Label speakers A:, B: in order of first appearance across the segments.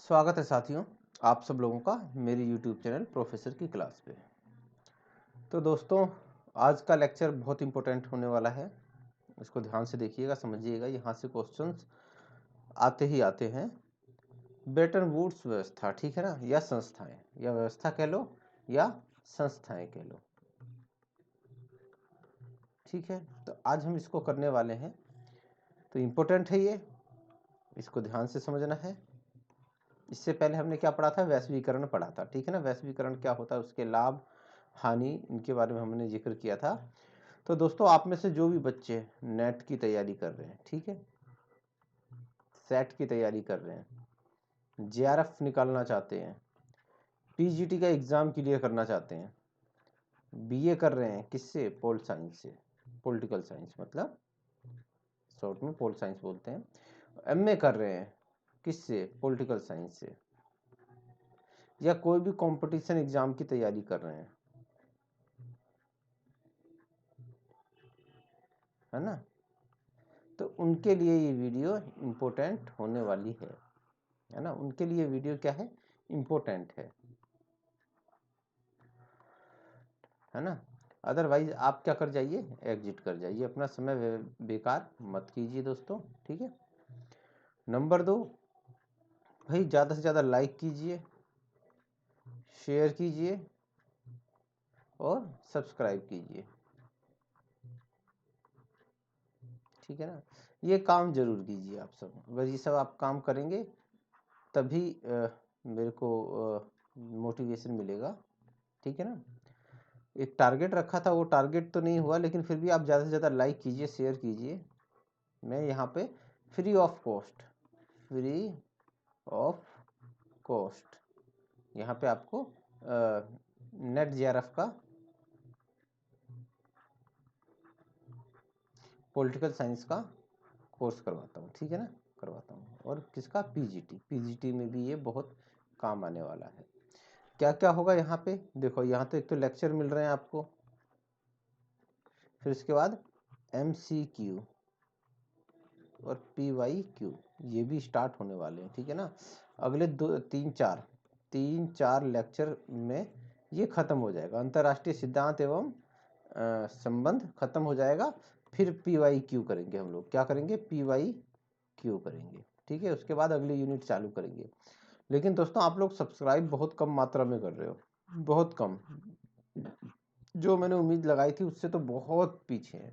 A: स्वागत है साथियों, आप सब लोगों का मेरी YouTube चैनल प्रोफेसर की क्लास पे। तो दोस्तों, आज का लेक्चर बहुत इम्पोर्टेंट होने वाला है। इसको ध्यान से देखिएगा, समझिएगा। यहाँ से क्वेश्चंस आते ही आते हैं। ब्रेटन वुड्स व्यवस्था, ठीक है ना, या संस्थाएं, या व्यवस्था कह लो या संस्थाएं कह लो, ठीक है। तो आज हम इसको करने वाले हैं। तो इम्पोर्टेंट है ये, इसको ध्यान से समझना है। इससे पहले हमने क्या पढ़ा था? वैश्वीकरण पढ़ा था, ठीक है ना। वैश्वीकरण क्या होता है, उसके लाभ हानि, इनके बारे में हमने जिक्र किया था। तो दोस्तों, आप में से जो भी बच्चे नेट की तैयारी कर रहे हैं, ठीक है, सेट की तैयारी कर रहे हैं, जेआरएफ निकालना चाहते हैं, पीजीटी का एग्जाम क्लियर करना चाहते हैं, बीए कर रहे हैं किससे? पोल साइंस से, पॉलिटिकल साइंस, मतलब शॉर्ट में पोल साइंस बोलते हैं। एमए कर रहे हैं किससे? पॉलिटिकल साइंस से। या कोई भी कंपटीशन एग्जाम की तैयारी कर रहे हैं, है ना, तो उनके लिए ये वीडियो इम्पोर्टेंट होने वाली है ना। उनके लिए वीडियो क्या है? इम्पोर्टेंट है ना। अदरवाइज आप क्या कर जाइए? एग्जिट कर जाइए, अपना समय बेकार मत कीजिए दोस्तों, ठीक है। नंबर 2, भाई ज़्यादा से ज़्यादा लाइक कीजिए, शेयर कीजिए और सब्सक्राइब कीजिए, ठीक है ना। ये काम जरूर कीजिए आप सब। अगर ये सब आप काम करेंगे तभी मेरे को मोटिवेशन मिलेगा, ठीक है ना। एक टारगेट रखा था, वो टारगेट तो नहीं हुआ, लेकिन फिर भी आप ज़्यादा से ज़्यादा लाइक कीजिए, शेयर कीजिए। मैं यहाँ पे फ्री ऑफ कॉस्ट यहाँ पे आपको नेट जेआरएफ का पॉलिटिकल साइंस का कोर्स करवाता हूँ, ठीक है ना, करवाता हूँ। और किसका? पीजीटी में भी ये बहुत काम आने वाला है। क्या क्या होगा यहाँ पे? देखो, यहाँ तो एक तो लेक्चर मिल रहे हैं आपको, फिर इसके बाद MCQ और PYQ ये भी स्टार्ट होने वाले हैं, ठीक है ना। अगले 3-4 लेक्चर में ये खत्म हो जाएगा। अंतर्राष्ट्रीय सिद्धांत एवं संबंध खत्म हो जाएगा। फिर PYQ करेंगे हम लोग। क्या करेंगे? PYQ करेंगे, ठीक है। उसके बाद अगली यूनिट चालू करेंगे। लेकिन दोस्तों, आप लोग सब्सक्राइब बहुत कम मात्रा में कर रहे हो, बहुत कम। जो मैंने उम्मीद लगाई थी उससे तो बहुत पीछे है।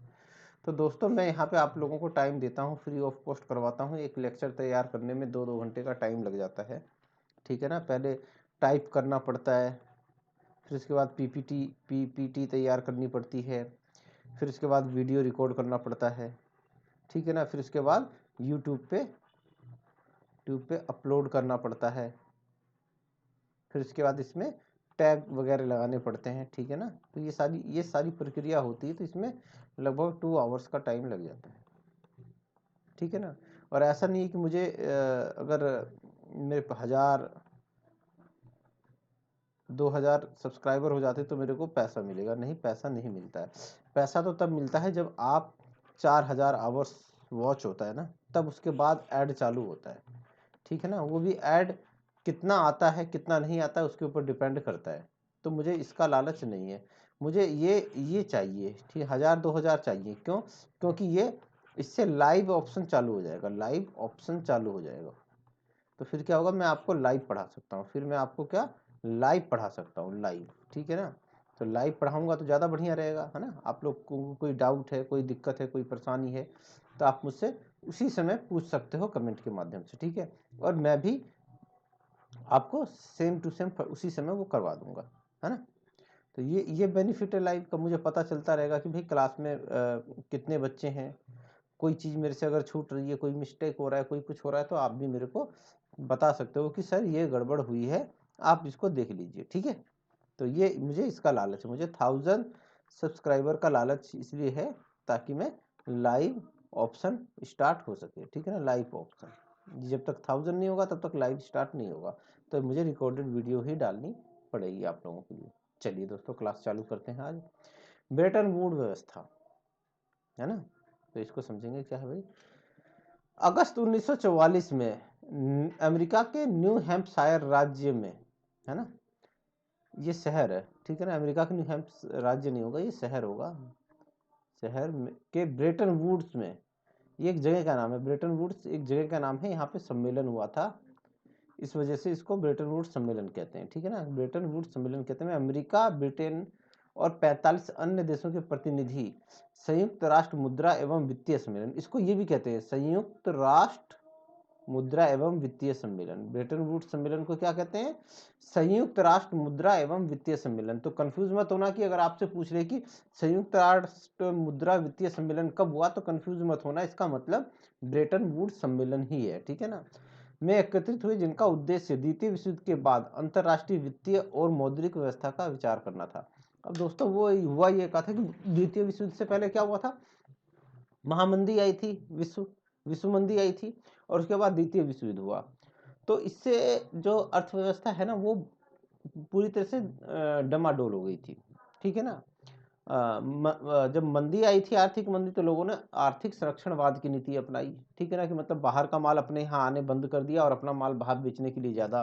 A: तो दोस्तों, मैं यहाँ पे आप लोगों को टाइम देता हूँ, फ्री ऑफ कॉस्ट करवाता हूँ। एक लेक्चर तैयार करने में 2-2 घंटे का टाइम लग जाता है, ठीक है ना। पहले टाइप करना पड़ता है, फिर उसके बाद पीपीटी तैयार करनी पड़ती है, फिर उसके बाद वीडियो रिकॉर्ड करना पड़ता है, ठीक है ना। फिर उसके बाद यूट्यूब पे अपलोड करना पड़ता है। फिर उसके बाद इसमें टैग वगैरह लगाने पड़ते हैं, ठीक है ना। तो ये सारी प्रक्रिया होती है। तो इसमें लगभग 2 आवर्स का टाइम लग जाता है, ठीक है ना। और ऐसा नहीं है कि मुझे अगर मेरे 1000-2000 सब्सक्राइबर हो जाते तो मेरे को पैसा मिलेगा। नहीं, पैसा नहीं मिलता है। पैसा तो तब मिलता है जब आप 4000 आवर्स वॉच होता है ना, तब उसके बाद ऐड चालू होता है, ठीक है ना। वो भी ऐड कितना आता है कितना नहीं आता है उसके ऊपर डिपेंड करता है। तो मुझे इसका लालच नहीं है, मुझे ये चाहिए, ठीक है। 1000-2000 चाहिए। क्यों? क्योंकि ये इससे लाइव ऑप्शन चालू हो जाएगा, लाइव ऑप्शन चालू हो जाएगा। तो फिर क्या होगा? मैं आपको लाइव पढ़ा सकता हूँ। फिर मैं आपको क्या लाइव पढ़ा सकता हूँ, लाइव, ठीक है ना। तो लाइव पढ़ाऊंगा तो ज़्यादा बढ़िया रहेगा, है ना। आप लोग को कोई डाउट है, कोई दिक्कत है, कोई परेशानी है, तो आप मुझसे उसी समय पूछ सकते हो कमेंट के माध्यम से, ठीक है। और मैं भी आपको सेम टू सेम उसी समय वो करवा दूंगा, है ना। तो ये बेनिफिट है लाइव का। मुझे पता चलता रहेगा कि भाई क्लास में कितने बच्चे हैं। कोई चीज़ मेरे से अगर छूट रही है, कोई मिस्टेक हो रहा है, कोई कुछ हो रहा है, तो आप भी मेरे को बता सकते हो कि सर ये गड़बड़ हुई है, आप इसको देख लीजिए, ठीक है। तो ये मुझे इसका लालच है, मुझे 1000 सब्सक्राइबर का लालच इसलिए है ताकि मैं लाइव ऑप्शन स्टार्ट हो सके, ठीक है ना। लाइव ऑप्शन जब तक 1000 नहीं होगा तब तक लाइव स्टार्ट नहीं होगा। तो मुझे रिकॉर्डेड वीडियो ही डालनी पड़ेगी आप लोगों के लिए। चलिए दोस्तों, क्लास चालू करते हैं। आज ब्रेटन वुड व्यवस्था, है ना। तो इसको समझेंगे क्या है भाई। अगस्त 1944 में अमेरिका के न्यू हैम्पशायर राज्य में, है ना, ये शहर है, ठीक है ना, अमेरिका के न्यू हैम्पशायर राज्य नहीं होगा, ये शहर होगा, शहर में के ब्रेटन वुड्स में, ये एक जगह का नाम है, ब्रेटन वुड्स एक जगह का नाम है, यहाँ पे सम्मेलन हुआ था, इस वजह से इसको ब्रेटन वुड्स सम्मेलन कहते हैं, ठीक है ना, ब्रेटन वुड्स सम्मेलन कहते हैं। अमेरिका, ब्रिटेन और 45 अन्य देशों के प्रतिनिधि संयुक्त राष्ट्र मुद्रा एवं वित्तीय सम्मेलन, इसको ये भी कहते हैं संयुक्त राष्ट्र मुद्रा एवं वित्तीय सम्मेलन। ब्रेटन वुड्स सम्मेलन को क्या कहते हैं? संयुक्त राष्ट्र मुद्रा एवं वित्तीय सम्मेलन। तो कंफ्यूज मत होना कि अगर आपसे पूछ रहे कि संयुक्त राष्ट्र मुद्रा वित्तीय सम्मेलन कब हुआ, तो कंफ्यूज मत होना, इसका मतलब ब्रेटन वुड्स सम्मेलन ही है, ठीक है ना, में एकत्रित हुए, जिनका उद्देश्य द्वितीय विश्व युद्ध के बाद अंतरराष्ट्रीय वित्तीय और मौद्रिक व्यवस्था का विचार करना था। अब दोस्तों वो हुआ ये कहा था कि द्वितीय विश्व युद्ध से पहले क्या हुआ था, महामंदी आई थी, विश्व मंदी आई थी, और उसके बाद द्वितीय विश्व युद्ध हुआ, तो इससे जो अर्थव्यवस्था है ना वो पूरी तरह से डमाडोल हो गई थी, ठीक है ना। जब मंदी आई थी, आर्थिक मंदी, तो लोगों ने आर्थिक संरक्षणवाद की नीति अपनाई, ठीक है ना, कि मतलब बाहर का माल अपने यहाँ आने बंद कर दिया और अपना माल बाहर बेचने के लिए ज़्यादा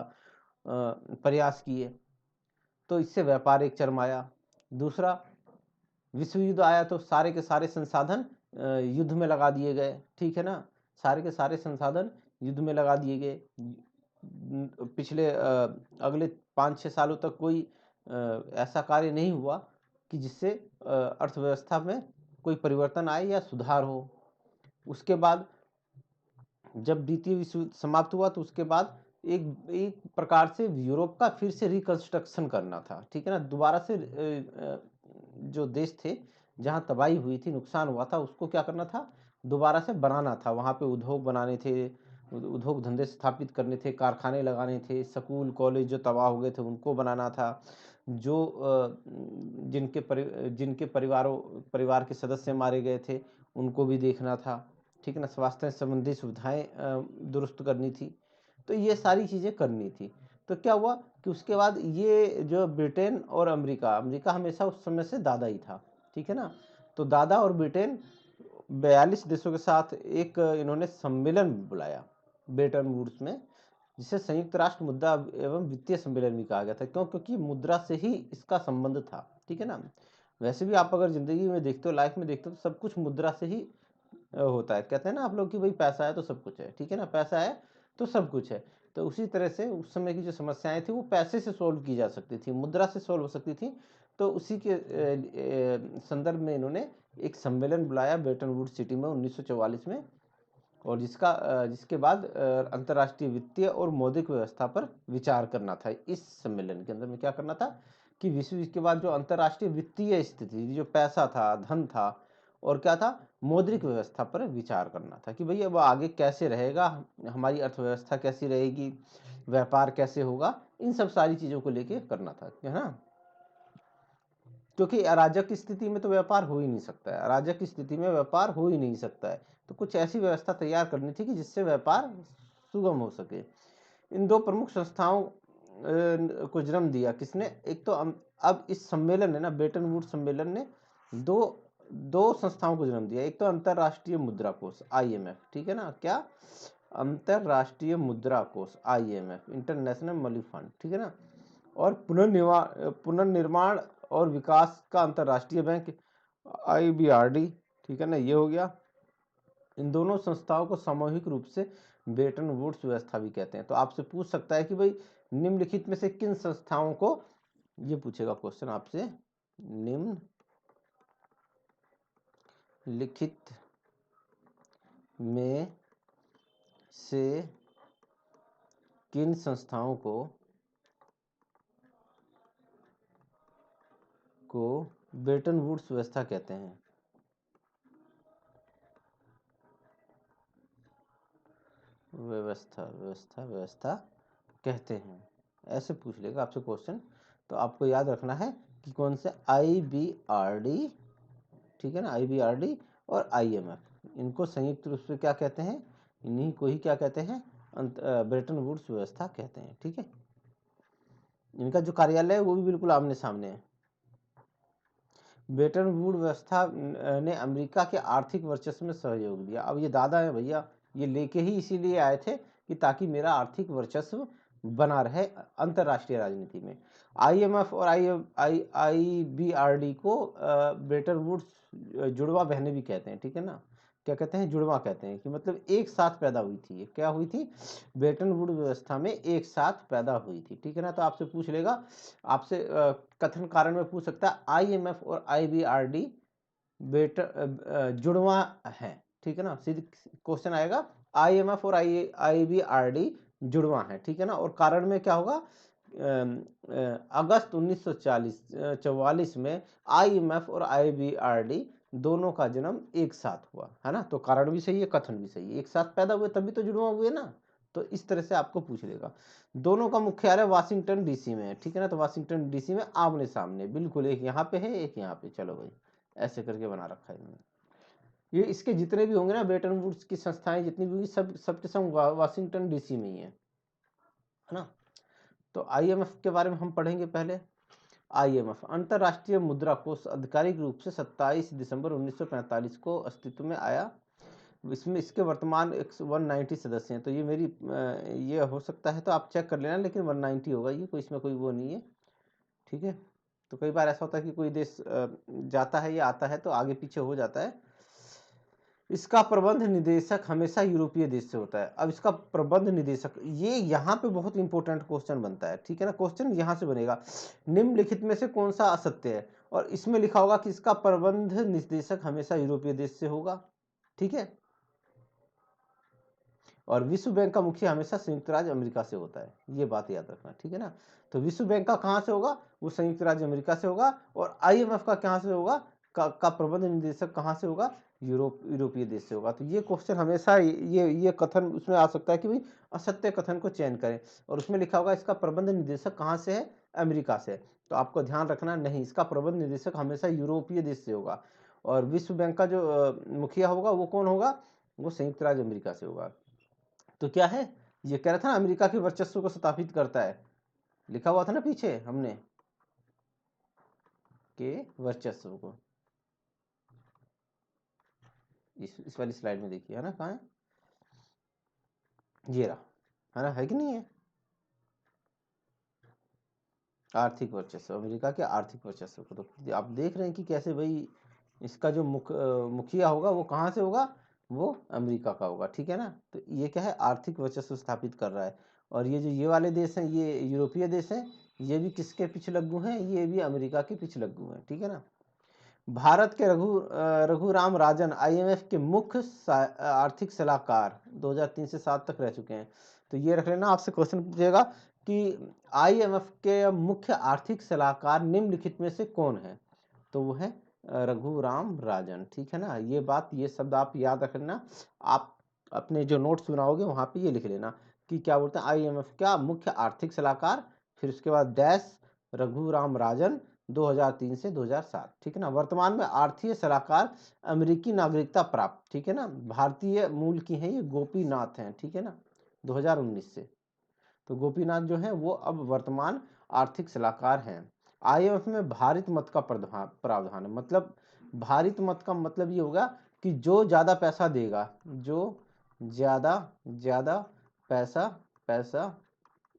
A: प्रयास किए, तो इससे व्यापार एक चरमाया। दूसरा, विश्व युद्ध आया तो सारे के सारे संसाधन युद्ध में लगा दिए गए, ठीक है ना, सारे के सारे संसाधन युद्ध में लगा दिए गए। पिछले अगले 5-6 सालों तक कोई ऐसा कार्य नहीं हुआ कि जिससे अर्थव्यवस्था में कोई परिवर्तन आए या सुधार हो। उसके बाद जब द्वितीय विश्व युद्ध समाप्त हुआ तो उसके बाद एक प्रकार से यूरोप का फिर से रिकंस्ट्रक्शन करना था, ठीक है ना, दोबारा से जो देश थे जहाँ तबाही हुई थी, नुकसान हुआ था, उसको क्या करना था, दोबारा से बनाना था, वहाँ पे उद्योग बनाने थे, उद्योग धंधे स्थापित करने थे, कारखाने लगाने थे, स्कूल कॉलेज जो तबाह हो गए थे उनको बनाना था, जो जिनके परिवार के सदस्य मारे गए थे उनको भी देखना था, ठीक है ना, स्वास्थ्य संबंधी सुविधाएं दुरुस्त करनी थी, तो ये सारी चीज़ें करनी थी। तो क्या हुआ कि उसके बाद ये जो ब्रिटेन और अमेरिका हमेशा उस समय से दादा ही था, ठीक है ना, तो दादा और ब्रिटेन 42 देशों के साथ एक इन्होंने सम्मेलन बुलाया ब्रेटन वुड्स में, जिसे संयुक्त राष्ट्र मुद्रा एवं वित्तीय सम्मेलन भी कहा गया था। क्यों? क्योंकि मुद्रा से ही इसका संबंध था, ठीक है ना। वैसे भी आप अगर जिंदगी में देखते हो, लाइफ में देखते हो, तो सब कुछ मुद्रा से ही होता है। कहते हैं ना आप लोग कि भाई पैसा है तो सब कुछ है, ठीक है ना, पैसा है तो सब कुछ है। तो उसी तरह से उस समय की जो समस्याएं थी वो पैसे से सोल्व की जा सकती थी, मुद्रा से सोल्व हो सकती थी। तो उसी के संदर्भ में इन्होंने एक सम्मेलन बुलाया ब्रेटन वुड्स सिटी में 1944 में, और जिसके बाद अंतर्राष्ट्रीय वित्तीय और मौद्रिक व्यवस्था पर विचार करना था। इस सम्मेलन के अंदर में क्या करना था कि विश्व युद्ध के बाद जो अंतर्राष्ट्रीय वित्तीय स्थिति, जो पैसा था, धन था, और क्या था, मौद्रिक व्यवस्था पर विचार करना था कि भाई अब आगे कैसे रहेगा, हमारी अर्थव्यवस्था कैसी रहेगी, व्यापार कैसे होगा, इन सब सारी चीजों को लेके करना था, है ना। क्योंकि अराजक की स्थिति में तो व्यापार हो ही नहीं सकता है, अराजक की स्थिति में व्यापार हो ही नहीं सकता है, तो कुछ ऐसी व्यवस्था तैयार करनी थी कि जिससे व्यापार सुगम हो सके। इन दो प्रमुख संस्थाओं को जन्म दिया किसने? एक तो अब इस सम्मेलन ने ना, ब्रेटन वुड्स सम्मेलन ने दो दो संस्थाओं को जन्म दिया। एक तो अंतरराष्ट्रीय मुद्रा कोष IMF, ठीक है ना, क्या, अंतरराष्ट्रीय मुद्रा कोष IMF, इंटरनेशनल मनी फंड, ठीक है ना, और पुनर्निर्माण और विकास का अंतरराष्ट्रीय बैंक IBRD, ठीक है ना, ये हो गया। इन दोनों संस्थाओं को सामूहिक रूप से ब्रेटन वुड्स व्यवस्था भी कहते हैं। तो आपसे पूछ सकता है कि भाई निम्नलिखित में से किन संस्थाओं को, ये पूछेगा क्वेश्चन आपसे, निम्नलिखित में से किन संस्थाओं को ब्रेटन वुड्स व्यवस्था कहते हैं? व्यवस्था कहते हैं, ऐसे पूछ लेगा आपसे क्वेश्चन। तो आपको याद रखना है कि कौन से IBRD, ठीक है ना, IBRD और IMF, इनको संयुक्त रूप से क्या कहते हैं, इन्हीं को ही क्या कहते हैं, ब्रेटन वुड्स व्यवस्था कहते हैं, ठीक है। इनका जो कार्यालय है वो भी बिल्कुल आमने सामने है। ब्रेटन वुड व्यवस्था ने अमेरिका के आर्थिक वर्चस्व में सहयोग दिया। अब ये दादा है भैया, ये लेके ही इसीलिए आए थे कि कि ताकि मेरा आर्थिक वर्चस्व बना रहे अंतरराष्ट्रीय राजनीति में। IMF और IBRD को ब्रेटन वुड्स जुड़वा बहनें भी कहते हैं, ठीक है ना। क्या कहते हैं? जुड़वा कहते हैं, कि मतलब एक साथ पैदा हुई थी। ये क्या हुई थी? ब्रेटन वुड्स व्यवस्था में एक साथ पैदा हुई थी, ठीक है ना। तो आपसे पूछ लेगा, आपसे कथन कारण में पूछ सकता है IMF और IBRD जुड़वा है, ठीक है ना। सीधी क्वेश्चन आएगा, IMF और IBRD जुड़वा है, ठीक है ना। और कारण में क्या होगा? अगस्त 1944 में IMF और IBRD दोनों का जन्म एक साथ हुआ, है ना। तो कारण भी सही है, कथन भी सही है, एक साथ पैदा हुए तभी तो जुड़वा हुए ना। तो इस तरह से आपको पूछ लेगा। दोनों का मुख्यालय वाशिंगटन DC में है, ठीक है ना। तो वाशिंगटन DC में आमने सामने बिल्कुल, एक यहाँ पे है, एक यहाँ पे। चलो भाई, ऐसे करके बना रखा है इन्होंने। ये इसके जितने भी होंगे ना ब्रेटन वुड्स की संस्थाएं जितनी भी होंगी, सबके सब वाशिंगटन DC में ही है ना। तो IMF के बारे में हम पढ़ेंगे पहले। IMF अंतरराष्ट्रीय मुद्रा कोष आधिकारिक रूप से 27 दिसंबर 1945 को अस्तित्व में आया। इसमें इसके वर्तमान 190 सदस्य हैं। तो ये मेरी ये हो सकता है तो आप चेक कर लेना, लेकिन 190 होगा ये, कोई इसमें कोई वो नहीं है, ठीक है। तो कई बार ऐसा होता है कि कोई देश जाता है या आता है तो आगे पीछे हो जाता है। इसका प्रबंध निदेशक हमेशा यूरोपीय देश से होता है। अब इसका प्रबंध निदेशक, ये यहाँ पे बहुत इंपॉर्टेंट क्वेश्चन बनता है, ठीक है ना। क्वेश्चन यहाँ से बनेगा, निम्नलिखित में से कौन सा असत्य है? और इसमें लिखा होगा कि इसका प्रबंध निदेशक हमेशा यूरोपीय देश से होगा, ठीक है। और विश्व बैंक का मुखिया हमेशा संयुक्त राज्य अमेरिका से होता है, ये बात याद रखना, ठीक है ना। तो विश्व बैंक का कहाँ से होगा? वो संयुक्त राज्य अमेरिका से होगा। और IMF का कहाँ से होगा? का प्रबंध निदेशक कहाँ से होगा? यूरोपीय देश से होगा। तो ये क्वेश्चन हमेशा ये कथन उसमें आ सकता है कि भाई असत्य कथन को चयन करें, और उसमें लिखा होगा इसका प्रबंध निदेशक कहाँ से है? अमेरिका से। तो आपको ध्यान रखना, नहीं, इसका प्रबंध निदेशक हमेशा यूरोपीय देश से होगा। और विश्व बैंक का जो मुखिया होगा वो कौन होगा? वो संयुक्त राज्य अमेरिका से होगा। तो क्या है? ये कह रहा था ना, अमेरिका के वर्चस्व को स्थापित करता है, लिखा हुआ था ना पीछे हमने, के वर्चस्व को। इस वाली स्लाइड में देखिए, है ना, कहाँ है? ये रहा, है ना, है कि नहीं है? आर्थिक वर्चस्व, अमेरिका के आर्थिक वर्चस्व को। तो आप देख रहे हैं कि कैसे भाई इसका जो मुखिया होगा वो कहाँ से होगा? वो अमेरिका का होगा, ठीक है ना। तो ये क्या है? आर्थिक वर्चस्व स्थापित कर रहा है। और ये जो ये वाले देश हैं, ये यूरोपीय देश हैं, ये भी किसके पिछलग्गू हैं? ये भी अमेरिका के पिछलग्गू हैं, ठीक है ना। भारत के रघुराम राजन IMF के मुख्य आर्थिक सलाहकार 2003 से 7 तक रह चुके हैं। तो ये रख लेना, आपसे क्वेश्चन पूछेगा कि IMF के मुख्य आर्थिक सलाहकार निम्नलिखित में से कौन है? तो वो है रघुराम राजन, ठीक है ना। ये बात, ये शब्द आप याद रख लेना। आप अपने जो नोट्स बनाओगे वहां पे ये लिख लेना कि क्या बोलते हैं, IMF का मुख्य आर्थिक सलाहकार, फिर उसके बाद डैश रघुराम राजन 2003 से 2007, ठीक है ना। वर्तमान में आर्थिक सलाहकार, अमेरिकी नागरिकता प्राप्त, ठीक है ना, भारतीय मूल की हैं, ये गोपीनाथ हैं, ठीक है ना, 2019 से। तो गोपीनाथ जो है वो अब वर्तमान आर्थिक सलाहकार हैं। IMF में भारित मत का प्रावधान है। मतलब भारित मत का मतलब ये होगा कि जो ज्यादा पैसा देगा, जो ज्यादा ज्यादा पैसा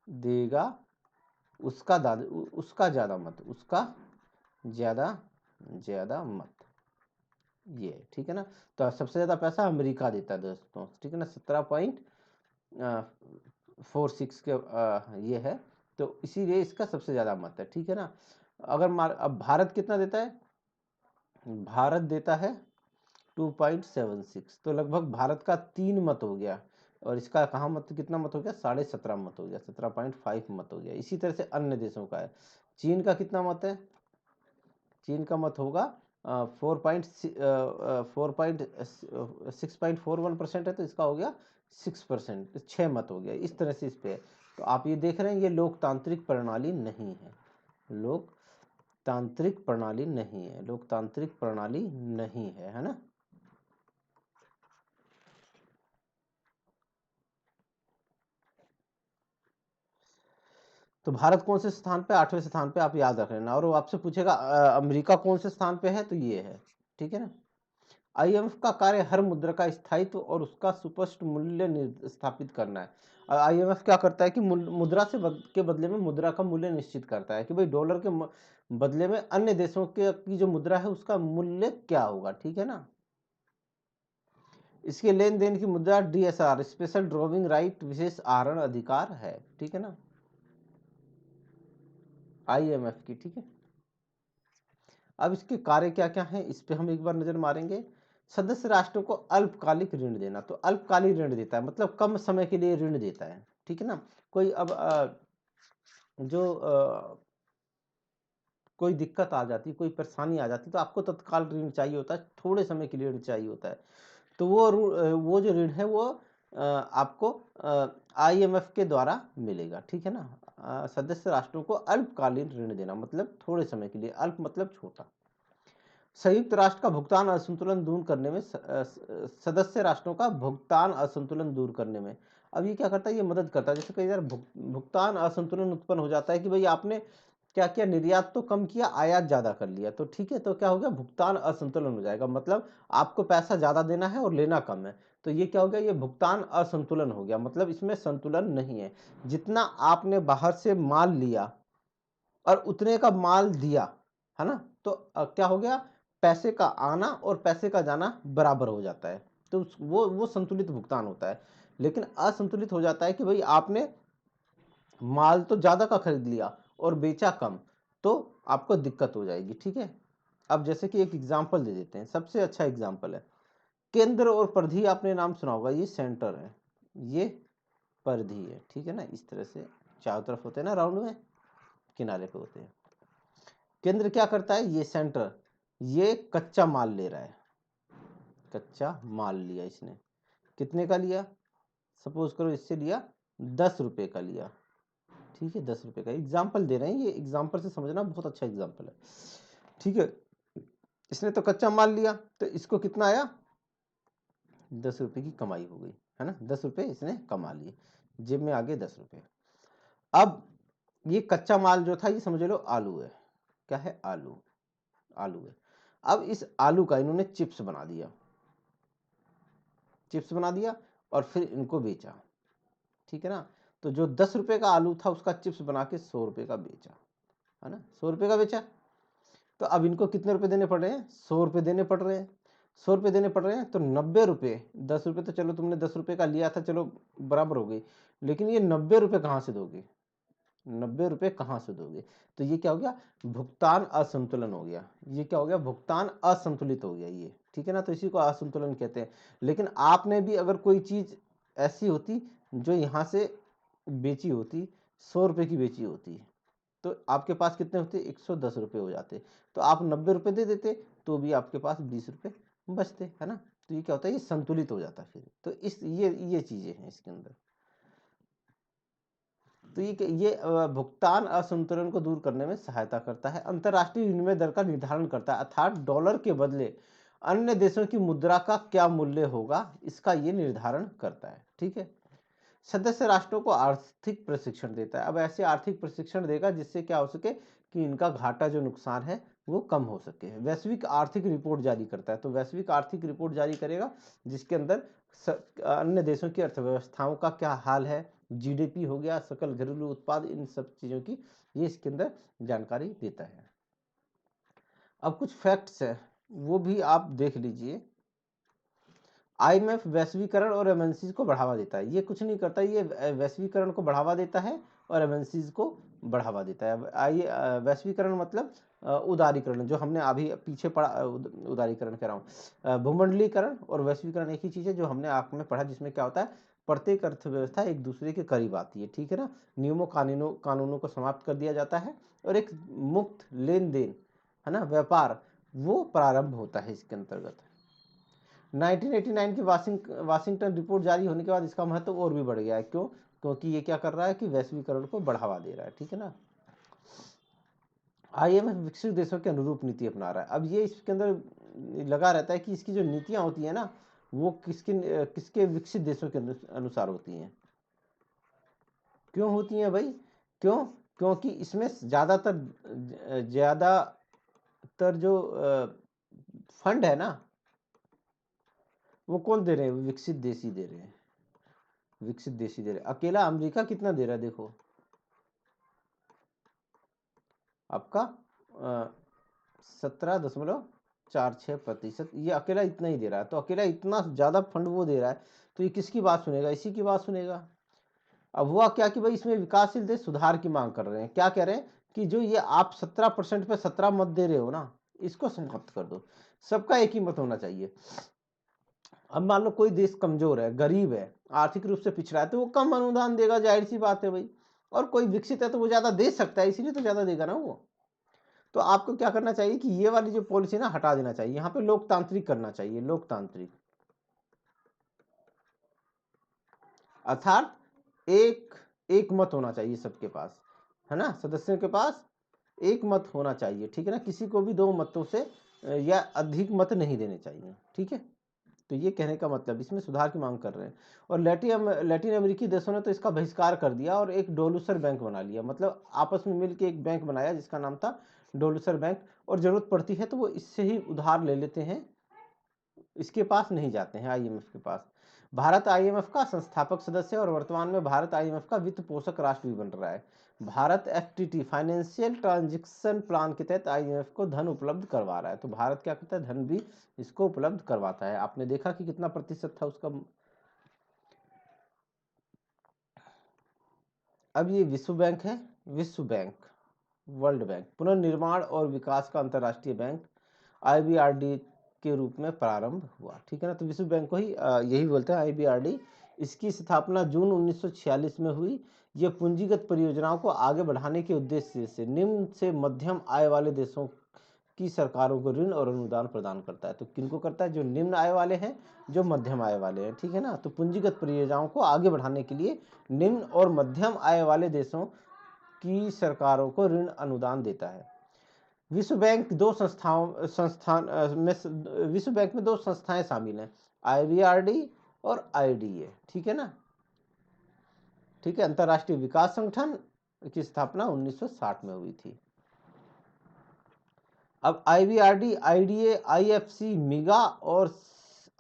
A: देगा उसका ज्यादा मत, उसका ज्यादा मत, ये, ठीक है ना। तो सबसे ज्यादा पैसा अमेरिका देता है दोस्तों, ठीक है ना, 17.46 के ये है। तो इसीलिए इसका सबसे ज्यादा मत है, ठीक है ना। अगर अब भारत कितना देता है? भारत देता है 2.76, तो लगभग भारत का 3 मत हो गया। और इसका कहाँ मत, कितना मत हो गया? 17.5 मत हो गया, 17.5 मत हो गया। इसी तरह से अन्य देशों का है। चीन का कितना मत है? चीन का मत होगा 6.41% है, तो इसका हो गया 6%, 6 मत हो गया। इस तरह से इस पे, तो आप ये देख रहे हैं ये लोकतांत्रिक प्रणाली नहीं है, लोकतांत्रिक प्रणाली नहीं है, लोकतांत्रिक प्रणाली नहीं है ना। तो भारत कौन से स्थान पे? 8वें स्थान पे, आप याद रख लेना। और वो आपसे पूछेगा अमेरिका कौन से स्थान पे है? तो ये है, ठीक है ना। आईएमएफ का कार्य हर मुद्रा का स्थायित्व और उसका सुस्पष्ट मूल्य स्थापित करना है। आईएमएफ क्या करता है कि मुद्रा के बदले में मुद्रा का मूल्य निश्चित करता है कि भाई डॉलर के बदले में अन्य देशों के की जो मुद्रा है उसका मूल्य क्या होगा, ठीक है ना। इसके लेन देन की मुद्रा डीएसआर, स्पेशल ड्रॉविंग राइट, विशेष आहरण अधिकार है, ठीक है ना, आईएमएफ की, ठीक है। अब इसके कार्य क्या क्या हैं इस पे हम एक बार नजर मारेंगे। सदस्य राष्ट्रों को अल्पकालिक ऋण देना, तो अल्पकालिक ऋण देता है मतलब कम समय के लिए ऋण देता है, ठीक है ना। कोई अब कोई दिक्कत आ जाती, कोई परेशानी आ जाती तो आपको तत्काल ऋण चाहिए होता है, थोड़े समय के लिए ऋण चाहिए होता है, तो वो जो ऋण है वो आपको आईएमएफ के द्वारा मिलेगा, ठीक है ना। सदस्य राष्ट्रों को अल्पकालीन ऋण देना मतलब थोड़े समय के लिए, अल्प मतलब छोटा। संयुक्त राष्ट्र का भुगतान असंतुलन दूर करने में, सदस्य राष्ट्रों का भुगतान असंतुलन दूर करने में, अब ये क्या करता है, ये मदद करता है। जैसे कई बार भुगतान असंतुलन उत्पन्न हो जाता है कि भाई आपने क्या किया, निर्यात तो कम किया, आयात ज्यादा कर लिया, तो ठीक है, तो क्या हो गया, भुगतान असंतुलन हो जाएगा, मतलब आपको पैसा ज्यादा देना है और लेना कम है, तो ये क्या हो गया, ये भुगतान असंतुलन हो गया, मतलब इसमें संतुलन नहीं है। जितना आपने बाहर से माल लिया और उतने का माल दिया, है ना, तो क्या हो गया, पैसे का आना और पैसे का जाना बराबर हो जाता है, तो वो संतुलित भुगतान होता है। लेकिन असंतुलित हो जाता है कि भाई आपने माल तो ज्यादा का खरीद लिया और बेचा कम, तो आपको दिक्कत हो जाएगी, ठीक है। अब जैसे कि एक एग्जांपल दे देते हैं, सबसे अच्छा एग्जांपल है केंद्र और परिधि, आपने नाम सुना होगा, ये सेंटर है, ये परिधि है, ठीक है ना, इस तरह से चारों तरफ होते हैं ना, राउंड में किनारे पे होते हैं। केंद्र क्या करता है, ये सेंटर, ये कच्चा माल ले रहा है, कच्चा माल लिया इसने, कितने का लिया, सपोज करो इससे लिया 10 रुपए का लिया, ठीक है, 10 रुपए का एग्जाम्पल दे रहे हैं, ये एग्जाम्पल से समझना, बहुत अच्छा एग्जाम्पल है, ठीक है। इसने तो कच्चा माल लिया, तो इसको कितना आया, 10 रुपए की कमाई हो गई, है ना, 10 रुपए इसने कमा लिए, जेब में आ गए 10 रुपए। अब ये कच्चा माल जो था, ये समझ लो आलू है, क्या है, आलू, आलू है। अब इस आलू का इन्होंने चिप्स बना दिया, चिप्स बना दिया और फिर इनको बेचा, ठीक है ना। तो जो 10 रुपए का आलू था उसका चिप्स बना के 100 रुपए का बेचा, है ना, 100 रुपए का बेचा। तो अब इनको कितने रुपए देने पड़ रहे हैं, 100 रुपए देने पड़ रहे हैं, 100 रुपए देने पड़ रहे हैं, तो 90 रुपए, 10 रुपए तो चलो तुमने 10 रुपए का लिया था, चलो बराबर हो गई, लेकिन ये 90 रुपए कहाँ से दोगे, 90 रुपए कहाँ से दोगे, तो ये क्या हो गया, भुगतान असंतुलन हो गया, ये क्या हो गया, भुगतान असंतुलित हो गया ये, ठीक है ना, तो इसी को असंतुलन कहते हैं। लेकिन आपने भी अगर कोई चीज ऐसी होती जो यहाँ से बेची होती, 100 रुपए की बेची होती, तो आपके पास कितने होते, 110 रुपए हो जाते, तो आप 90 रुपए दे देते, तो भी आपके पास 20 रुपए बचते, है ना। तो ये क्या होता है, ये संतुलित हो जाता है फिर, तो इस ये चीजें हैं इसके अंदर। तो ये भुगतान असंतुलन को दूर करने में सहायता करता है। अंतरराष्ट्रीय विनिमय दर का निर्धारण करता है, अर्थात डॉलर के बदले अन्य देशों की मुद्रा का क्या मूल्य होगा, इसका ये निर्धारण करता है, ठीक है। सदस्य राष्ट्रों को आर्थिक प्रशिक्षण देता है, अब ऐसे आर्थिक प्रशिक्षण देगा जिससे क्या हो सके कि इनका घाटा जो नुकसान है वो कम हो सके। वैश्विक आर्थिक रिपोर्ट जारी करता है, तो वैश्विक आर्थिक रिपोर्ट जारी करेगा जिसके अंदर अन्य देशों की अर्थव्यवस्थाओं का क्या हाल है, जीडीपी हो गया, सकल घरेलू उत्पाद, इन सब चीजों की ये इसके अंदर जानकारी देता है। अब कुछ फैक्ट्स है वो भी आप देख लीजिए। आईएमएफ वैश्वीकरण और एमएनसीज को बढ़ावा देता है, ये कुछ नहीं करता, ये वैश्वीकरण को बढ़ावा देता है और एमएनसीज को बढ़ावा देता है। आइए, वैश्वीकरण मतलब उदारीकरण, जो हमने अभी पीछे पढ़ा, उदारीकरण कह रहा हूँ, भूमंडलीकरण और वैश्वीकरण एक ही चीज है, जो हमने आपको में पढ़ा, जिसमें क्या होता है, प्रत्येक अर्थव्यवस्था एक दूसरे के करीब आती है, ठीक है ना, नियमों कानूनों को समाप्त कर दिया जाता है और एक मुक्त लेन देन, है ना, व्यापार, वो प्रारंभ होता है इसके अंतर्गत। 1989 की वाशिंगटन रिपोर्ट जारी होने के बाद इसका महत्व और भी बढ़ गया है, क्यों, क्योंकि ये क्या कर रहा है कि वैश्वीकरण को बढ़ावा दे रहा है, ठीक है ना। आईएमएफ विकसित देशों के अनुरूप नीति अपना रहा है, अब ये इसके अंदर लगा रहता है कि इसकी जो नीतियां होती है ना, वो किसके विकसित देशों के अनुसार होती हैं। क्यों होती हैं भाई, क्यों, क्योंकि इसमें ज्यादातर जो फंड है ना, वो कौन दे रहे हैं? विकसित देशी दे रहे हैं, विकसित देशी दे रहे हैं। अकेला अमेरिका कितना दे रहा है देखो आपका 17.46%, ये अकेला इतना ही दे रहा है। तो अकेला इतना ज्यादा फंड वो दे रहा है, तो ये किसकी बात सुनेगा? इसी की बात सुनेगा। अब हुआ क्या कि भाई इसमें विकासशील देश सुधार की मांग कर रहे हैं। क्या कह रहे हैं कि जो ये आप 17% पे 17 मत दे रहे हो ना, इसको समाप्त कर दो, सबका एक ही मत होना चाहिए। अब मान लो कोई देश कमजोर है, गरीब है, आर्थिक रूप से पिछड़ा है, तो वो कम अनुदान देगा, जाहिर सी बात है भाई। और कोई विकसित है तो वो ज्यादा दे सकता है, इसीलिए तो ज्यादा देगा ना वो। तो आपको क्या करना चाहिए कि ये वाली जो पॉलिसी ना हटा देना चाहिए, यहाँ पे लोकतांत्रिक करना चाहिए, लोकतांत्रिक। अर्थात एक मत होना चाहिए सबके पास, है ना, सदस्यों के पास एक मत होना चाहिए, ठीक है ना, किसी को भी 2 मतों से या अधिक मत नहीं देने चाहिए, ठीक है। तो ये कहने का मतलब इसमें सुधार की मांग कर रहे हैं। और लैटिन अमेरिकी देशों ने तो इसका बहिष्कार कर दिया और एक डोलूसर बैंक बना लिया, मतलब आपस में मिलकर एक बैंक बनाया जिसका नाम था डोलूसर बैंक। और जरूरत पड़ती है तो वो इससे ही उधार ले लेते हैं, इसके पास नहीं जाते हैं, आईएमएफ के पास। भारत आईएमएफ का संस्थापक सदस्य है और वर्तमान में भारत आईएमएफ का वित्त पोषक राष्ट्र भी बन रहा है। Bharat FTT financial transaction plan के तहत आईएमएफ को धन उपलब्ध करवा रहा है। तो भारत क्या करता है? धन भी इसको उपलब्ध करवाता है। आपने देखा कि कितना प्रतिशत था उसका। अब ये विश्व बैंक है, विश्व बैंक, वर्ल्ड बैंक, पुनर्निर्माण और विकास का अंतर्राष्ट्रीय बैंक, आईबीआरडी के रूप में प्रारंभ हुआ, ठीक है ना। तो विश्व बैंक को ही यही बोलते हैं आईबीआरडी। इसकी स्थापना जून 1946 में हुई। यह पूंजीगत परियोजनाओं को आगे बढ़ाने के उद्देश्य से निम्न से मध्यम आय वाले देशों की सरकारों को ऋण और अनुदान प्रदान करता है। तो किनको करता है? जो निम्न आय वाले हैं, जो मध्यम आय वाले हैं, ठीक है ना। तो पूंजीगत परियोजनाओं को आगे बढ़ाने के लिए निम्न और मध्यम आय वाले देशों की सरकारों को ऋण अनुदान देता है। विश्व बैंक विश्व बैंक में 2 संस्थाएं शामिल हैं, आईबीआरडी और आईडीए, ठीक है ना, ठीक है। अंतरराष्ट्रीय विकास संगठन की स्थापना 1960 में हुई थी। अब आईबीआरडी, आईडीए, आईएफसी, मिगा और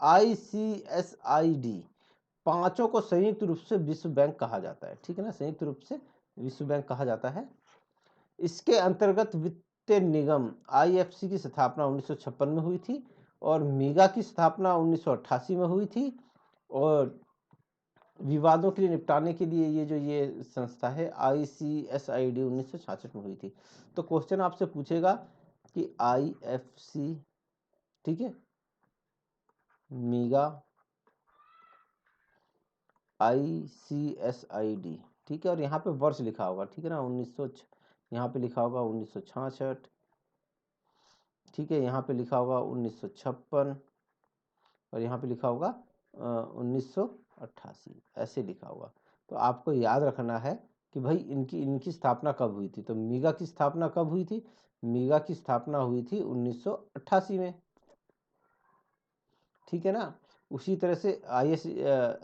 A: आईसीएसआईडी, पांचों को संयुक्त रूप से विश्व बैंक कहा जाता है, ठीक है ना, संयुक्त रूप से विश्व बैंक कहा जाता है। इसके अंतर्गत वित्तीय निगम आईएफसी की स्थापना 1956 में हुई थी और मीगा की स्थापना 1988 में हुई थी। और विवादों के लिए निपटाने के लिए ये संस्था है आईसीएसआईडी 1966 में हुई थी। तो क्वेश्चन आपसे पूछेगा कि आईएफसी, ठीक है, मीगा, आईसीएसआईडी, ठीक है, और यहाँ पे वर्ष लिखा होगा, ठीक है ना, 1900, यहाँ पे लिखा होगा 1966, ठीक है, यहाँ पे लिखा होगा 1956 और यहाँ पे लिखा होगा 1988, ऐसे लिखा होगा। तो आपको याद रखना है कि भाई इनकी स्थापना कब हुई थी। तो मीगा की स्थापना कब हुई थी? मीगा की स्थापना हुई थी 1988 में, ठीक है ना। उसी तरह से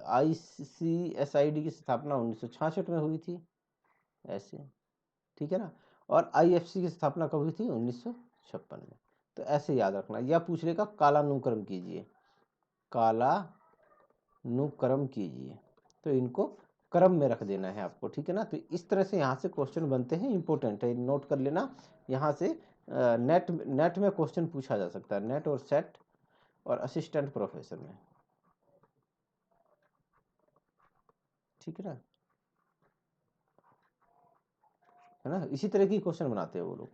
A: आईसीएसआईडी की स्थापना 1966 में हुई थी, ऐसे, ठीक है ना। और आईएफसी की स्थापना कब हुई थी? 1956 में। तो ऐसे याद रखना। या पूछ लेगा कालानुक्रम कीजिए, कालानुक्रम कीजिए, तो इनको क्रम में रख देना है आपको, ठीक है ना। तो इस तरह से यहाँ से क्वेश्चन बनते हैं, इंपॉर्टेंट है, नोट कर लेना। यहाँ से नेट में क्वेश्चन पूछा जा सकता है, नेट और सेट और असिस्टेंट प्रोफेसर में, ठीक है ना, है ना। इसी तरह की क्वेश्चन बनाते हैं वो लोग,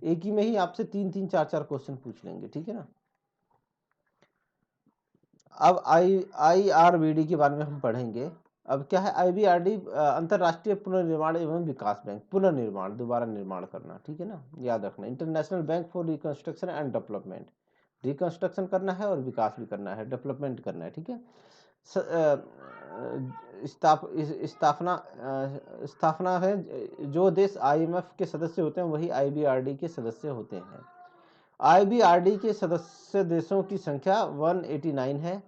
A: एक ही में ही आपसे 3-3, 4-4 क्वेश्चन पूछ लेंगे, ठीक है ना। अब आईआरबीडी के बारे में हम पढ़ेंगे। अब क्या है आईबीआरडी? अंतरराष्ट्रीय पुनर्निर्माण एवं विकास बैंक, पुनर्निर्माण, दोबारा निर्माण करना, ठीक है ना, याद रखना। International bank for reconstruction and development, reconstruction करना है और विकास भी करना है, डेवलपमेंट करना है, ठीक है। स्थापना है, जो देश आईएमएफ के सदस्य होते हैं वही आईबीआरडी के सदस्य होते हैं। आईबीआरडी के सदस्य देशों की संख्या 189 है।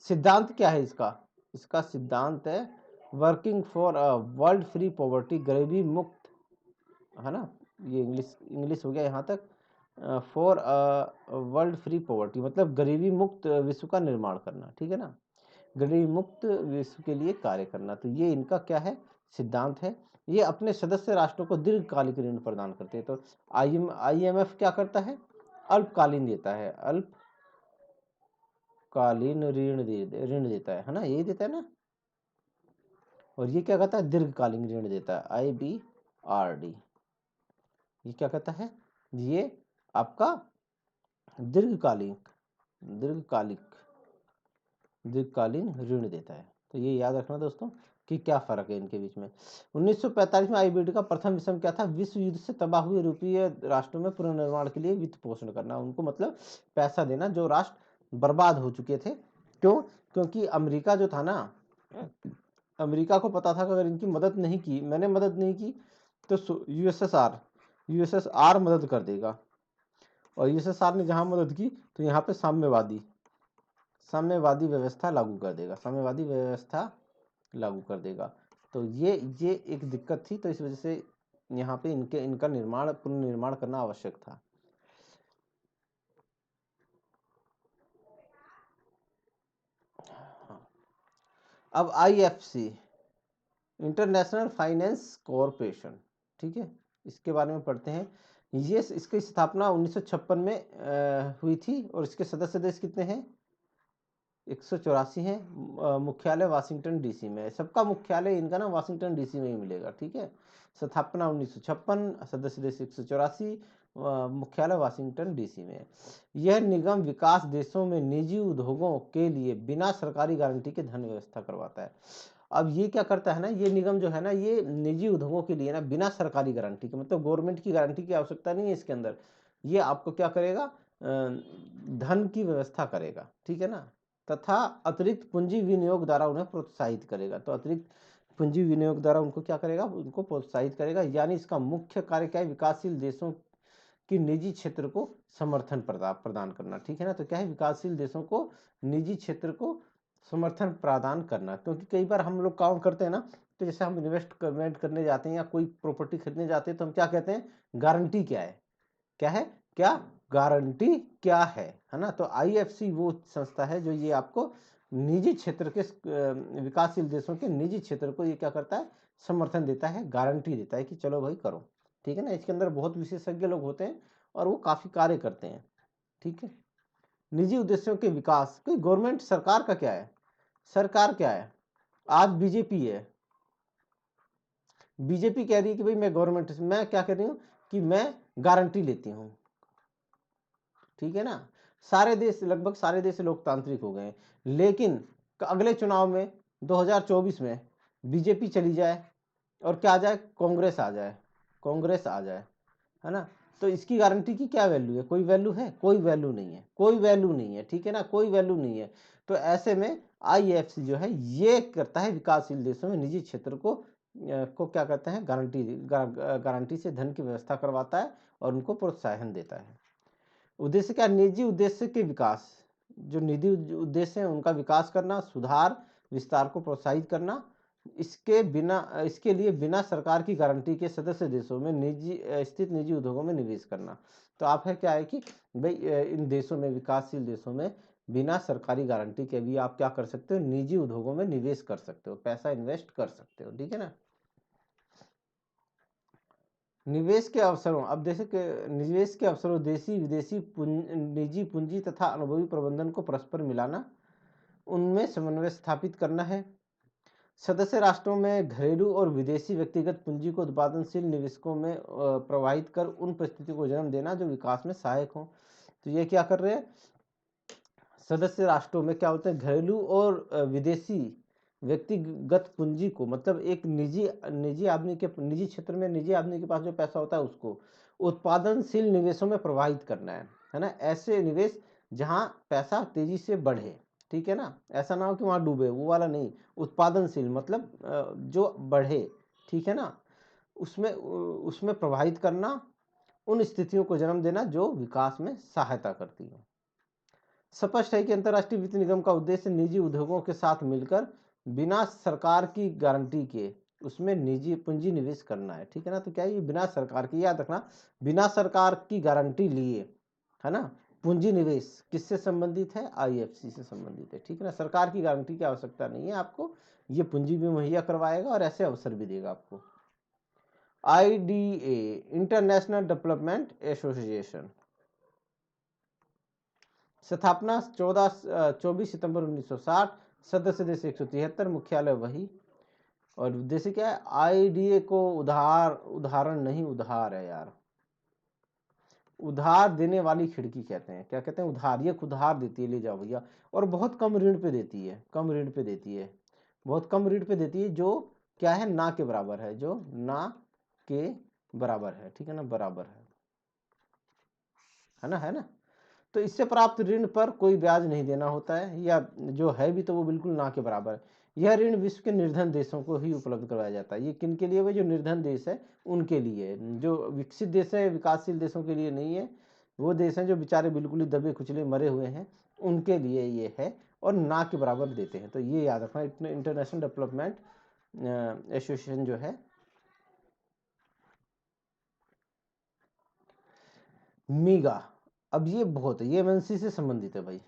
A: सिद्धांत क्या है इसका? इसका सिद्धांत है working for a world free poverty, गरीबी मुक्त, है ना। ये इंग्लिश हो गया यहाँ तक। फॉर वर्ल्ड फ्री पॉवर्टी, मतलब गरीबी मुक्त विश्व का निर्माण करना, ठीक है ना, गरीबी मुक्त विश्व के लिए कार्य करना। तो ये इनका क्या है, सिद्धांत है। ये अपने सदस्य राष्ट्रों को दीर्घकालिक ऋण प्रदान करते हैं। तो IMF क्या करता है, अल्पकालीन देता है, अल्पकालीन ऋण देता है ना, यही देता है ना। और ये क्या कहता है, दीर्घकालीन ऋण देता है, IBRD। ये क्या कहता है, ये आपका दीर्घकालिक दीर्घकालीन ऋण देता है। तो ये याद रखना दोस्तों कि क्या फर्क है इनके बीच में। 1945 में IBRD का प्रथम मिशन क्या था, विश्व युद्ध से तबाह हुए यूरोपीय राष्ट्रों में पुनर्निर्माण के लिए वित्त पोषण करना, उनको मतलब पैसा देना जो राष्ट्र बर्बाद हो चुके थे। क्यों, क्योंकि अमेरिका जो था ना, अमेरिका को पता था कि अगर इनकी मदद नहीं की, मैंने मदद नहीं की, तो यूएसएसआर मदद कर देगा। और यूएसएसआर ने जहां मदद की तो यहाँ पे साम्यवादी व्यवस्था लागू कर देगा, साम्यवादी व्यवस्था लागू कर देगा। तो ये एक दिक्कत थी, तो इस वजह से यहाँ पे इनका पुनर्निर्माण करना आवश्यक था। अब IFC, इंटरनेशनल फाइनेंस कॉरपोरेशन, ठीक है, इसके बारे में पढ़ते हैं। ये इसकी स्थापना 1956 में हुई थी और इसके सदस्य देश कितने हैं, 184 है। मुख्यालय वाशिंगटन DC में है, सबका मुख्यालय इनका ना वाशिंगटन DC में ही मिलेगा, ठीक है। स्थापना 1956, सदस्य देश 184, मुख्यालय वाशिंगटन DC में है। यह निगम विकास देशों में निजी उद्योगों के लिए बिना सरकारी गारंटी के धन व्यवस्था करवाता है। अब ये क्या करता है ना, ये निगम जो है ना, ये निजी उद्योगों के लिए ना बिना सरकारी गारंटी के, मतलब गवर्नमेंट की गारंटी की आवश्यकता नहीं है इसके अंदर, ये आपको क्या करेगा, धन की व्यवस्था करेगा, ठीक है ना, तथा अतिरिक्त पूंजी विनियोग द्वारा उन्हें प्रोत्साहित करेगा। तो अतिरिक्त पूंजी विनियोग द्वारा उनको क्या करेगा, उनको प्रोत्साहित करेगा। यानी इसका मुख्य कार्य क्या है, विकासशील देशों की निजी क्षेत्र को समर्थन प्रदान करना, ठीक है ना। तो क्या है, विकासशील देशों को निजी क्षेत्र को समर्थन प्रदान करना। क्योंकि कई बार हम लोग काम करते हैं ना, तो जैसे हम इन्वेस्टमेंट करने जाते हैं या कोई प्रॉपर्टी खरीदने जाते हैं, तो हम क्या कहते हैं, गारंटी क्या है, क्या गारंटी क्या है ना। तो IFC वो संस्था है जो ये आपको निजी क्षेत्र के विकासशील देशों के निजी क्षेत्र को ये क्या करता है, समर्थन देता है, गारंटी देता है कि चलो भाई करो, ठीक है ना। इसके अंदर बहुत विशेषज्ञ लोग होते हैं और वो काफी कार्य करते हैं, ठीक है। निजी उद्देश्यों के विकास, कोई गवर्नमेंट सरकार का क्या है, सरकार क्या है, आज बीजेपी है, बीजेपी कह रही है कि भाई मैं गवर्नमेंट, मैं क्या कह रही हूँ कि मैं गारंटी लेती हूँ, ठीक है ना। सारे देश, लगभग सारे देश लोकतांत्रिक हो गए, लेकिन अगले चुनाव में 2024 में बीजेपी चली जाए और क्या आ जाए, कांग्रेस आ जाए, है ना। तो इसकी गारंटी की क्या वैल्यू है, कोई वैल्यू है, कोई वैल्यू नहीं है, ठीक है ना, कोई वैल्यू नहीं है। तो ऐसे में IFC जो है ये करता है, विकासशील देशों में निजी क्षेत्र को क्या कहते हैं, गारंटी से धन की व्यवस्था करवाता है और उनको प्रोत्साहन देता है। उद्देश्य क्या, निजी उद्देश्य के विकास, जो निजी उद्देश्य है उनका विकास करना, सुधार विस्तार को प्रोत्साहित करना। इसके लिए बिना सरकार की गारंटी के सदस्य देशों में स्थित निजी उद्योगों में निवेश करना। तो आप है क्या है कि भाई इन देशों में, विकासशील देशों में बिना सरकारी गारंटी के भी आप क्या कर सकते हो, निजी उद्योगों में निवेश कर सकते हो, पैसा इन्वेस्ट कर सकते हो, ठीक है ना। निवेश के अवसरों, अब देश के निवेश के अवसरों, देशी विदेशी निजी पूंजी तथा अनुभवी प्रबंधन को परस्पर मिलाना, उनमें समन्वय स्थापित करना है। सदस्य राष्ट्रों में घरेलू और विदेशी व्यक्तिगत पूंजी को उत्पादनशील निवेशकों में प्रवाहित कर उन परिस्थितियों को जन्म देना जो विकास में सहायक हो। तो ये क्या कर रहे हैं, सदस्य राष्ट्रों में क्या होता है, घरेलू और विदेशी व्यक्तिगत पूंजी को, मतलब एक निजी आदमी के, निजी क्षेत्र में निजी आदमी के पास जो पैसा होता है उसको उत्पादनशील निवेशों में प्रवाहित करना है ना। ऐसे निवेश जहां पैसा तेजी से बढ़े, ठीक है ना, ऐसा ना हो कि वहां डूबे, वो वाला नहीं, उत्पादनशील मतलब जो बढ़े, ठीक है ना, उसमें प्रवाहित करना, उन स्थितियों को जन्म देना जो विकास में सहायता करती है। स्पष्ट है कि अंतर्राष्ट्रीय वित्त निगम का उद्देश्य निजी उद्योगों के साथ मिलकर बिना सरकार की गारंटी के उसमें निजी पूंजी निवेश करना है, ठीक है ना। तो क्या है, ये बिना सरकार की, याद रखना, बिना सरकार की गारंटी लिए, है ना, पूंजी निवेश किससे संबंधित है, आईएफसी से संबंधित है, ठीक है ना। सरकार की गारंटी की आवश्यकता नहीं है आपको, ये पूंजी भी मुहैया करवाएगा और ऐसे अवसर भी देगा आपको। IDA इंटरनेशनल डेवलपमेंट एसोसिएशन, स्थापना 24 सितंबर 1960, सदस्य देश 173, मुख्यालय वही, और उद्देश्य क्या है, IDA को उदाहरण नहीं, उधार है यार, उधार देने वाली खिड़की कहते हैं, क्या कहते हैं, उधार, ये उधार देती है, ले जाओ भैया, और बहुत कम ऋण पे देती है, कम ऋण पे देती है, बहुत कम ऋण पे देती है, जो क्या है, ना के बराबर है, जो ना के बराबर है, ठीक है ना, बराबर है ना, है ना। तो इससे प्राप्त ऋण पर कोई ब्याज नहीं देना होता है, या जो है भी तो वो बिल्कुल ना के बराबर है। यह ऋण विश्व के निर्धन देशों को ही उपलब्ध करवाया जाता है। ये किन के लिए है, जो निर्धन देश है उनके लिए, जो विकसित देश है, विकासशील देशों के लिए नहीं है, वो देश हैं जो बेचारे बिल्कुल ही दबे कुचले मरे हुए हैं, उनके लिए ये है, और ना के बराबर देते हैं। तो ये याद रखना, इंटरनेशनल डेवलपमेंट एसोसिएशन जो है। मीगा, अब ये बहुत है, ये एमएनसी से संबंधित है भाई,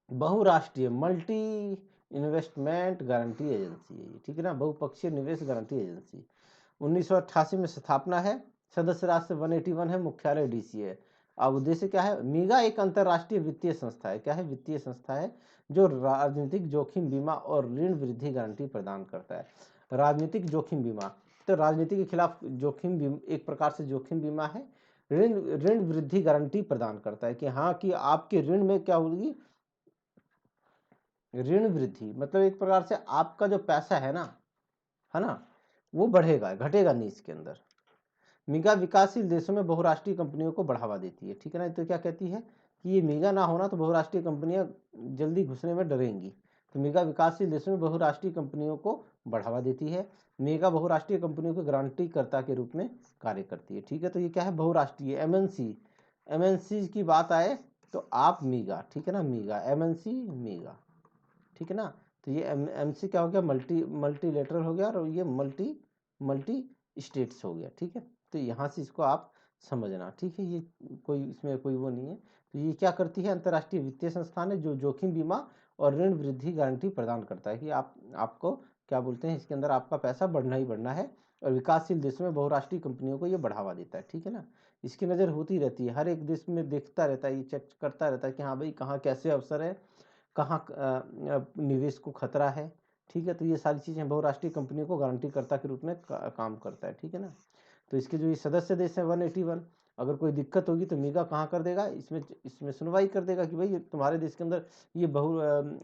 A: बहुराष्ट्रीय मल्टी इन्वेस्टमेंट गारंटी एजेंसी है ये, ठीक है ना, बहुपक्षीय निवेश गारंटी एजेंसी, 1988 में स्थापना है, सदस्य राष्ट्र 181 है, मुख्यालय डीसी है। अब उद्देश्य क्या है, मीगा एक अंतरराष्ट्रीय वित्तीय संस्था है, क्या है, वित्तीय संस्था है, जो राजनीतिक जोखिम बीमा और ऋण वृद्धि गारंटी प्रदान करता है। राजनीतिक जोखिम बीमा, तो राजनीति के खिलाफ जोखिम बीमा एक प्रकार से जोखिम बीमा है। ऋण ऋण वृद्धि गारंटी प्रदान करता है कि हाँ, कि आपके ऋण में क्या होगी, ऋण वृद्धि, मतलब एक प्रकार से आपका जो पैसा है ना, वो बढ़ेगा, घटेगा नहीं इसके अंदर। मीगा विकासशील देशों में बहुराष्ट्रीय कंपनियों को बढ़ावा देती है, ठीक है ना। तो क्या कहती है कि ये मीगा ना होना तो बहुराष्ट्रीय कंपनियां जल्दी घुसने में डरेंगी। तो मीगा विकासशील देशों में बहुराष्ट्रीय कंपनियों को बढ़ावा देती है। मीगा बहुराष्ट्रीय कंपनियों को गारंटी कर्ता के रूप में कार्य करती है, ठीक है। तो ये क्या है, बहुराष्ट्रीय, एमएनसी की बात आए तो आप मीगा, ठीक है ना, मीगा, एमएनसी, मीगा, ठीक है ना। तो ये एमसी क्या हो गया, मल्टीलेटरल हो गया, और ये मल्टी स्टेट्स हो गया, ठीक है। तो यहाँ से इसको आप समझना, ठीक है, ये कोई इसमें कोई वो नहीं है। तो ये क्या करती है, अंतर्राष्ट्रीय वित्तीय संस्थान है, जो जोखिम बीमा और ऋण वृद्धि गारंटी प्रदान करता है कि आपको क्या बोलते हैं, इसके अंदर आपका पैसा बढ़ना ही बढ़ना है, और विकासशील देशों में बहुराष्ट्रीय कंपनियों को ये बढ़ावा देता है, ठीक है ना। इसकी नज़र होती रहती है, हर एक देश में देखता रहता है, ये चेक करता रहता है कि हाँ भाई, कहाँ कैसे अवसर है, कहाँ निवेश को खतरा है, ठीक है। तो ये सारी चीज़ें बहुराष्ट्रीय कंपनियों को गारंटीकर्ता के रूप में काम करता है, ठीक है ना। तो इसके जो ये सदस्य देश हैं 181, अगर कोई दिक्कत होगी तो मीगा कहाँ कर देगा, इसमें सुनवाई कर देगा कि भाई ये तुम्हारे देश के अंदर ये बहु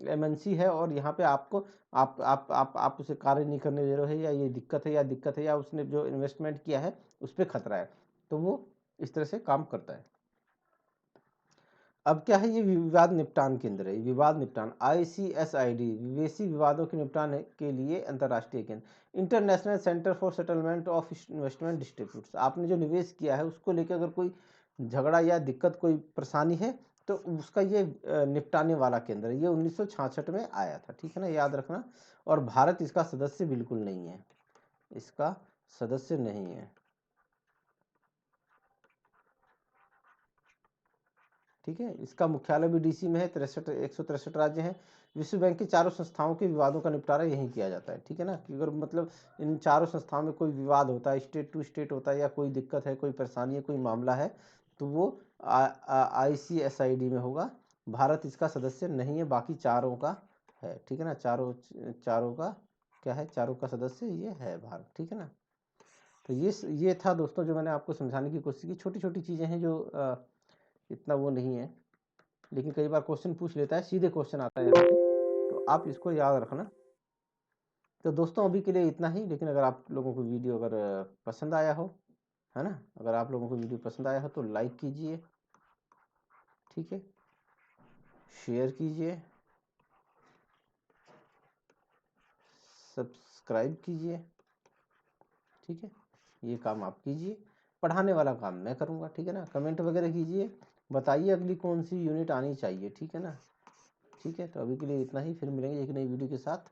A: एमएनसी है, और यहाँ पे आपको आप उसे कार्य नहीं करने दे रहे हो, या ये दिक्कत है, या उसने जो इन्वेस्टमेंट किया है उस पर खतरा है, तो वो इस तरह से काम करता है। अब क्या है, ये विवाद निपटान केंद्र है, विवाद निपटान, ICSID, विदेशी विवादों के निपटान के लिए अंतर्राष्ट्रीय केंद्र, international centre for settlement of investment disputes. आपने जो निवेश किया है उसको लेकर अगर कोई झगड़ा या दिक्कत, कोई परेशानी है, तो उसका ये निपटाने वाला केंद्र है। ये 1966 में आया था, ठीक है ना, याद रखना। और भारत इसका सदस्य बिल्कुल नहीं है, इसका सदस्य नहीं है, ठीक है। इसका मुख्यालय भी डीसी में है, 163 राज्य हैं। विश्व बैंक की चारों संस्थाओं के विवादों का निपटारा यहीं किया जाता है, ठीक है ना। कि अगर मतलब इन चारों संस्थाओं में कोई विवाद होता है, स्टेट टू स्टेट होता है, या कोई दिक्कत है, कोई परेशानी है, कोई मामला है, तो वो ICSID में होगा। भारत इसका सदस्य नहीं है, बाकी चारों का है, ठीक है ना। चारों का क्या है, चारों का सदस्य ये है भारत, ठीक है ना। तो ये था दोस्तों, जो मैंने आपको समझाने की कोशिश की। छोटी छोटी चीज़ें हैं जो इतना वो नहीं है, लेकिन कई बार क्वेश्चन पूछ लेता है, सीधे क्वेश्चन आता है यहाँ पे, तो आप इसको याद रखना। तो दोस्तों अभी के लिए इतना ही, लेकिन अगर आप लोगों को वीडियो अगर पसंद आया हो, है ना, अगर आप लोगों को वीडियो पसंद आया हो तो लाइक कीजिए, ठीक है, शेयर कीजिए, सब्सक्राइब कीजिए, ठीक है, ये काम आप कीजिए, पढ़ाने वाला काम मैं करूँगा, ठीक है ना। कमेंट वगैरह कीजिए, बताइए अगली कौन सी यूनिट आनी चाहिए, ठीक है ना। ठीक है, तो अभी के लिए इतना ही, फिर मिलेंगे एक नई वीडियो के साथ।